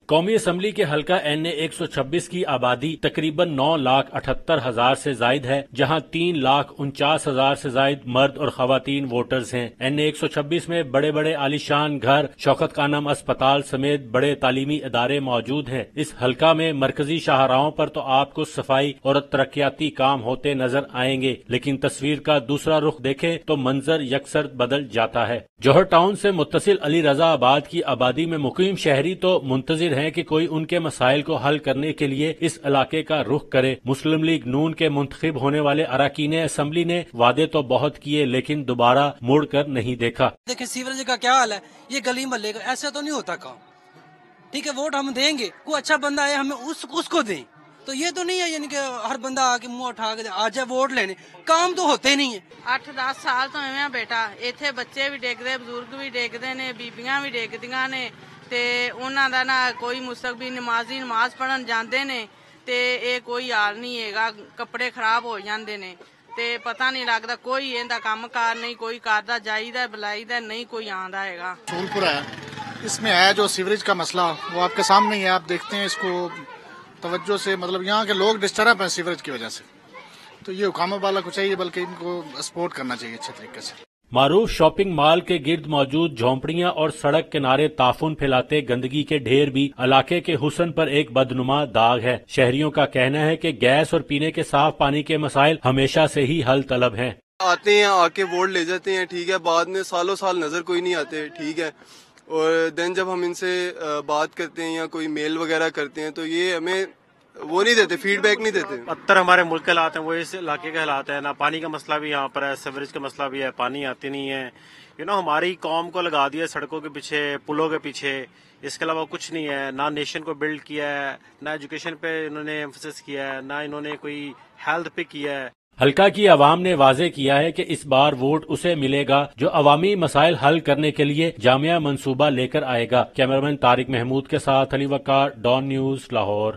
قومی اسمبلی کے حلقہ این اے 126 کی آبادی تقریباً 9,78,000 سے زائد ہے، جہاں 3,49,000 سے زائد مرد اور خواتین ووٹرز ہیں۔ این اے 126 میں بڑے بڑے عالیشان گھر، شوکت خانم اسپتال سمیت بڑے تعلیمی ادارے موجود ہیں۔ اس حلقہ میں مرکزی شاہراہوں پر تو آپ کو صفائی اور ترقیاتی کام ہوتے نظر آئیں گے، لیکن تصویر کا دوسرا رخ دیکھیں تو منظر یکسر بدل جاتا ہے۔ جوہر ٹاؤن سے متصل علی رضا آباد کی آبادی میں مقیم شہری تو منتظر ہیں کہ کوئی ان کے مسائل کو حل کرنے کے لیے اس علاقے کا رخ کرے۔ مسلم لیگ نون کے منتخب ہونے والے اراکین اسمبلی نے وعدے تو بہت کیے لیکن دوبارہ مڑ کر نہیں دیکھا۔ دیکھیں سیوریج کا کیا حال ہے، یہ گلی محلے کا ایسا تو نہیں ہوتا کام۔ ٹھیک ہے، ووٹ ہم دیں گے، کوئی اچھا بندہ ہے ہمیں اس کو دیں، تو یہ تو نہیں ہے یعنی کہ ہر بندہ آ کے منہ اٹھا کے آ جائے ووٹ لینے، کام تو ہوتے نہیں ہیں۔ 8-10 سال تو ایویں بیٹا ਇੱਥੇ ਬੱਚੇ ਵੀ ਡੇਗਦੇ, ਬਜ਼ੁਰਗ ਵੀ ਡੇਗਦੇ ਨੇ, ਬੀਬੀਆਂ ਵੀ ਡੇਗਦੀਆਂ ਨੇ ਤੇ ਉਹਨਾਂ ਦਾ ਨਾ ਕੋਈ ਮੁਸਤਕਬਲ ਨਮਾਜ਼ੀ ਨਮਾਜ਼ ਪੜਨ ਜਾਂਦੇ ਨੇ ਤੇ ਇਹ ਕੋਈ ਹਾਲ ਨਹੀਂ ਹੈਗਾ, ਕੱਪੜੇ ਖਰਾਬ ਹੋ ਜਾਂਦੇ ਨੇ ਤੇ ਪਤਾ ਨਹੀਂ ਲੱਗਦਾ, ਕੋਈ ਇਹਦਾ ਕੰਮਕਾਰ ਨਹੀਂ, ਕੋਈ ਕਰਦਾ ਜਾਈਦਾ ਬੁਲਾਈਦਾ نہیں کوئی آندا ਹੈਗਾ۔ سولپور ہے، اس میں ہے جو سیوریج کا مسئلہ وہ آپ کے سامنے ہی ہے، آپ دیکھتے ہیں اس کو توجہ سے، مطلب یہاں کے لوگ ڈسٹرب ہیں سیوریج کی وجہ سے، تو یہ حکام والا کو چاہیے بلکہ ان کو سپورٹ کرنا چاہیے اچھے طریقے سے۔ معروف شاپنگ مال کے گرد موجود جھونپڑیاں اور سڑک کنارے تعفن پھیلاتے گندگی کے ڈھیر بھی علاقے کے حسن پر ایک بدنما داغ ہے۔ شہریوں کا کہنا ہے کہ گیس اور پینے کے صاف پانی کے مسائل ہمیشہ سے ہی حل طلب ہیں۔ آتے ہیں، آ کے ووٹ لے جاتے ہیں، ٹھیک ہے، بعد میں سالوں سال نظر کوئی نہیں آتے، ٹھیک ہے، اور دین جب ہم ان سے بات کرتے ہیں یا کوئی میل وغیرہ کرتے ہیں تو یہ ہمیں وہ نہیں دیتے، فیڈ بیک نہیں دیتے۔ اتر ہمارے ملک کے حالات ہیں، وہ اس علاقے کے حالات ہیں، نہ پانی کا مسئلہ بھی یہاں پر ہے، سیوریج کا مسئلہ بھی ہے، پانی آتی نہیں ہے، ہماری قوم کو لگا دیا سڑکوں کے پیچھے، پلوں کے پیچھے، اس کے علاوہ کچھ نہیں ہے، نہ نیشن کو بلڈ کیا ہے، نہ ایجوکیشن پہ انہوں نے ایمفسس کیا ہے، نہ انہوں نے کوئی ہیلتھ پہ کیا ہے۔ حلقہ کی عوام نے واضح کیا ہے کہ اس بار ووٹ اسے ملے گا جو عوامی مسائل حل کرنے کے لیے جامع منصوبہ لے کر آئے گا۔ کیمرمین طارق محمود کے ساتھ علی وقار، ڈان نیوز، لاہور۔